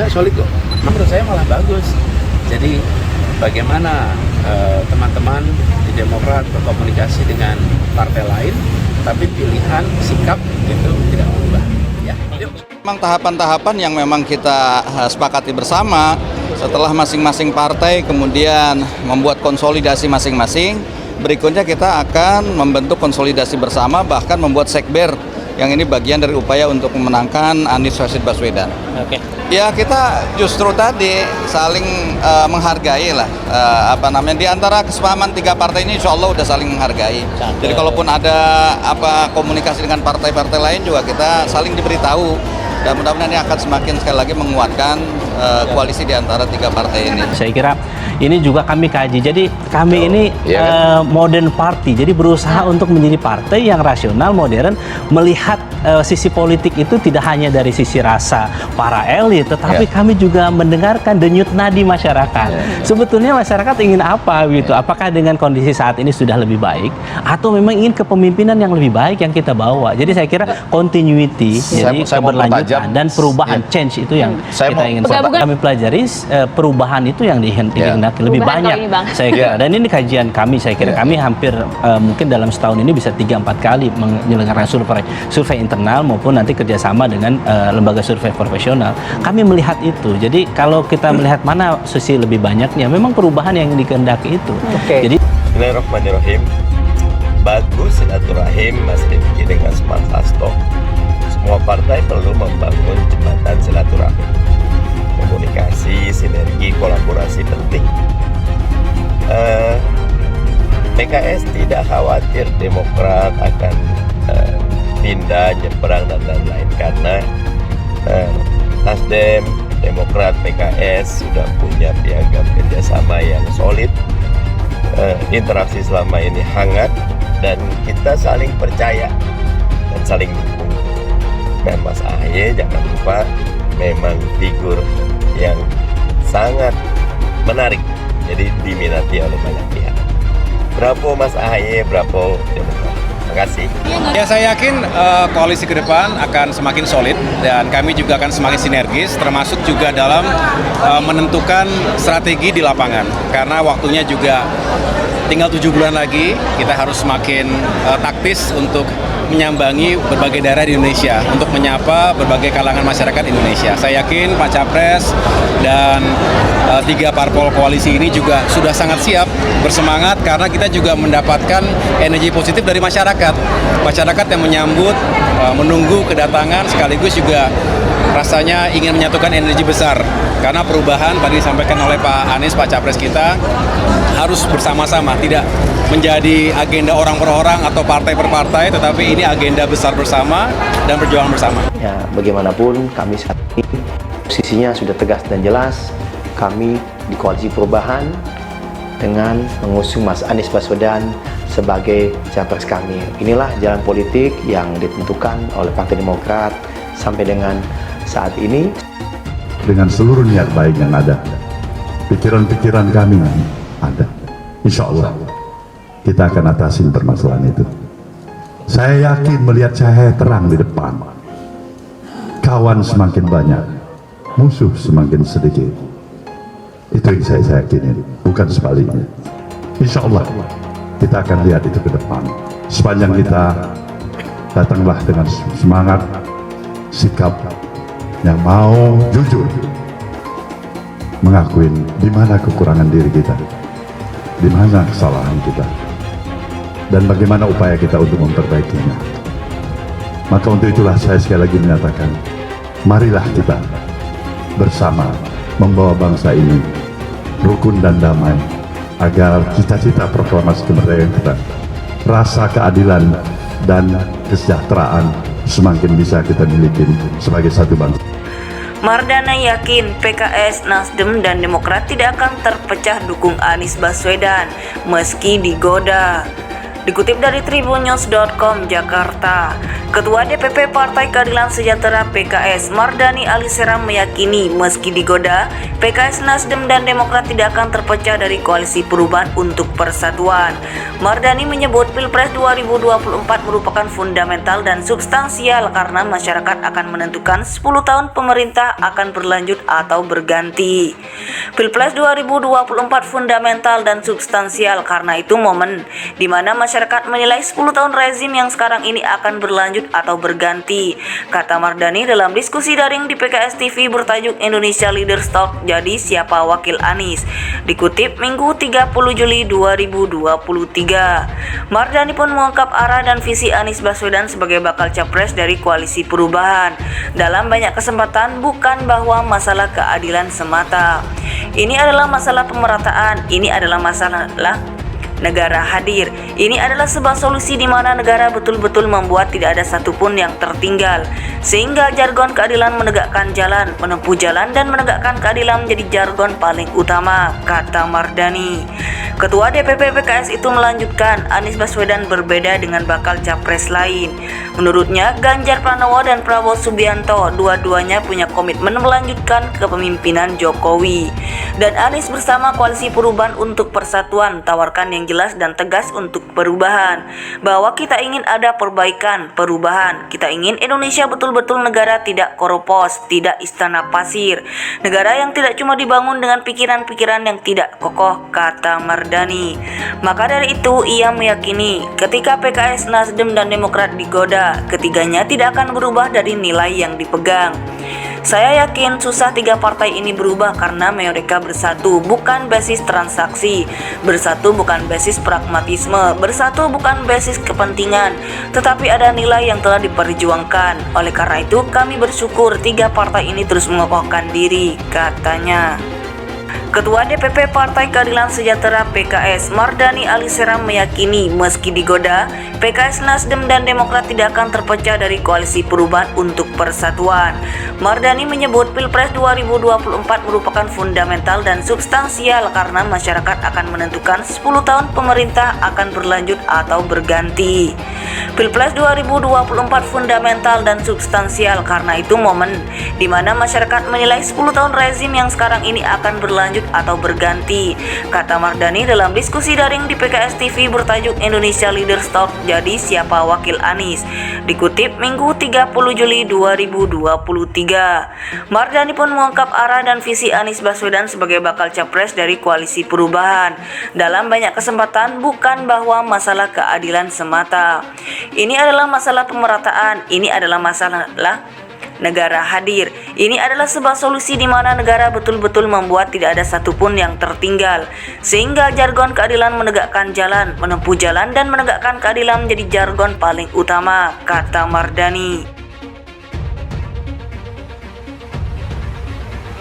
juga solid kok. Menurut saya malah bagus. Jadi bagaimana teman-teman di Demokrat berkomunikasi dengan partai lain, tapi pilihan sikap itu tidak berubah. Ya, yuk. Memang tahapan-tahapan yang memang kita sepakati bersama setelah masing-masing partai kemudian membuat konsolidasi masing-masing. Berikutnya kita akan membentuk konsolidasi bersama, bahkan membuat sekber yang ini bagian dari upaya untuk memenangkan Anies Rashid Baswedan. Oke. Ya kita justru tadi saling menghargai lah, di antara kesepahaman tiga partai ini insya Allah udah saling menghargai. Jadi kalaupun ada komunikasi dengan partai-partai lain juga kita saling diberitahu. Dan mudah-mudahan ini akan semakin sekali lagi menguatkan koalisi di antara tiga partai ini. Saya kira ini juga kami kaji. Jadi kami ini modern party. Jadi berusaha untuk menjadi partai yang rasional, modern, melihat sisi politik itu tidak hanya dari sisi rasa para elit, tetapi kami juga mendengarkan denyut nadi masyarakat. Sebetulnya masyarakat ingin apa gitu? Apakah dengan kondisi saat ini sudah lebih baik, atau memang ingin kepemimpinan yang lebih baik yang kita bawa? Jadi saya kira continuity, jadi keberlanjutan dan perubahan, change itu yang kita ingin. Kami pelajari perubahan itu yang dihendaki lebih banyak, saya kira. Dan ini kajian kami, saya kira kami hampir mungkin dalam setahun ini bisa 3-4 kali menyelenggarakan survei internal maupun nanti kerjasama dengan lembaga survei profesional. Kami melihat itu. Jadi kalau kita melihat mana sisi lebih banyaknya, memang perubahan yang dikehendaki itu. Jadi Bismillahirrahmanirrahim. Bagus silaturahim Mas Rifki dengan Smart Hasto. Semua partai perlu membangun jembatan silaturahim. Komunikasi, sinergi, kolaborasi penting. PKS tidak khawatir Demokrat akan pindah, nyebrang dan lain-lain, karena Nasdem, Demokrat, PKS sudah punya piagam kerjasama yang solid. Interaksi selama ini hangat dan kita saling percaya dan saling dukung. Dan Mas Ahy jangan lupa memang figur yang sangat menarik, jadi diminati oleh banyak pihak. Bravo Mas Ahy, bravo Demokrat. Terima kasih. Ya, saya yakin koalisi ke depan akan semakin solid dan kami juga akan semakin sinergis, termasuk juga dalam menentukan strategi di lapangan. Karena waktunya juga tinggal 7 bulan lagi, kita harus semakin taktis untuk menyambangi berbagai daerah di Indonesia, untuk menyapa berbagai kalangan masyarakat Indonesia. Saya yakin Pak Capres dan 3 parpol koalisi ini juga sudah sangat siap, bersemangat, karena kita juga mendapatkan energi positif dari masyarakat. Masyarakat yang menyambut, menunggu kedatangan, sekaligus juga rasanya ingin menyatukan energi besar. Karena perubahan tadi disampaikan oleh Pak Anies, Pak Capres kita, harus bersama-sama, tidak menjadi agenda orang per orang atau partai per partai, tetapi ini agenda besar bersama dan perjuangan bersama. Ya, bagaimanapun kami saat ini posisinya sudah tegas dan jelas. Kami di Koalisi Perubahan dengan mengusung Mas Anies Baswedan sebagai capres kami. Inilah jalan politik yang ditentukan oleh Partai Demokrat sampai dengan saat ini. Dengan seluruh niat baik yang ada, pikiran-pikiran kami ada. Insya Allah kita akan atasin permasalahan itu. Saya yakin melihat cahaya terang di depan. Kawan semakin banyak, musuh semakin sedikit. Itu yang saya yakinin, bukan sebaliknya. Insya Allah kita akan lihat itu ke depan. Sepanjang kita datanglah dengan semangat, sikap yang mau jujur mengakuin di mana kekurangan diri kita, di mana kesalahan kita, dan bagaimana upaya kita untuk memperbaikinya. Maka untuk itulah saya sekali lagi menyatakan, marilah kita bersama membawa bangsa ini rukun dan damai, agar cita-cita proklamasi kemerdekaan kita, rasa keadilan dan kesejahteraan semakin bisa kita miliki sebagai satu bangsa. Mardana yakin PKS, Nasdem, dan Demokrat tidak akan terpecah dukung Anies Baswedan meski digoda. Dikutip dari tribunnews.com Jakarta, Ketua DPP Partai Keadilan Sejahtera PKS Mardani Alisera meyakini meski digoda, PKS, Nasdem, dan Demokrat tidak akan terpecah dari koalisi perubahan untuk persatuan. Mardani menyebut Pilpres 2024 merupakan fundamental dan substansial karena masyarakat akan menentukan 10 tahun pemerintah akan berlanjut atau berganti. Pilpres 2024 fundamental dan substansial karena itu momen di mana masyarakat menilai 10 tahun rezim yang sekarang ini akan berlanjut atau berganti, kata Mardani dalam diskusi daring di PKS TV bertajuk Indonesia Leaders Talk Jadi Siapa Wakil Anies, dikutip Minggu 30 Juli 2023. Mardani pun mengungkap arah dan visi Anies Baswedan sebagai bakal capres dari koalisi perubahan. Dalam banyak kesempatan bukan bahwa masalah keadilan semata. Ini adalah masalah pemerataan, ini adalah masalah negara hadir. Ini adalah sebuah solusi di mana negara betul-betul membuat tidak ada satupun yang tertinggal, sehingga jargon keadilan menegakkan jalan, menempuh jalan, dan menegakkan keadilan menjadi jargon paling utama, kata Mardani. Ketua DPP PKS itu melanjutkan, Anies Baswedan berbeda dengan bakal capres lain. Menurutnya, Ganjar Pranowo dan Prabowo Subianto dua-duanya punya komitmen melanjutkan kepemimpinan Jokowi. Dan Anies bersama koalisi perubahan untuk persatuan tawarkan yang jelas dan tegas untuk perubahan, bahwa kita ingin ada perbaikan, perubahan. Kita ingin Indonesia betul-betul negara tidak koropos, tidak istana pasir, negara yang tidak cuma dibangun dengan pikiran-pikiran yang tidak kokoh, kata Mardani. Maka dari itu ia meyakini ketika PKS, Nasdem, dan Demokrat digoda, ketiganya tidak akan berubah dari nilai yang dipegang. Saya yakin susah tiga partai ini berubah karena mereka bersatu bukan basis transaksi, bersatu bukan basis pragmatisme, bersatu bukan basis kepentingan, tetapi ada nilai yang telah diperjuangkan. Oleh karena itu kami bersyukur tiga partai ini terus mengokohkan diri, katanya. Ketua DPP Partai Keadilan Sejahtera PKS Mardani Alisera meyakini meski digoda, PKS, Nasdem, dan Demokrat tidak akan terpecah dari koalisi perubahan untuk persatuan. Mardani menyebut Pilpres 2024 merupakan fundamental dan substansial karena masyarakat akan menentukan 10 tahun pemerintah akan berlanjut atau berganti. Pilpres 2024 fundamental dan substansial karena itu momen di mana masyarakat menilai 10 tahun rezim yang sekarang ini akan berlanjut atau berganti, kata Mardani dalam diskusi daring di PKS TV bertajuk Indonesia Leaders Talk Jadi Siapa Wakil Anies, dikutip Minggu 30 Juli 2023. Mardani pun mengungkap arah dan visi Anies Baswedan sebagai bakal capres dari koalisi perubahan. Dalam banyak kesempatan bukan bahwa masalah keadilan semata. Ini adalah masalah pemerataan, ini adalah masalah negara hadir. Ini adalah sebuah solusi di mana negara betul-betul membuat tidak ada satupun yang tertinggal, sehingga jargon keadilan menegakkan jalan, menempuh jalan, dan menegakkan keadilan menjadi jargon paling utama, kata Mardani.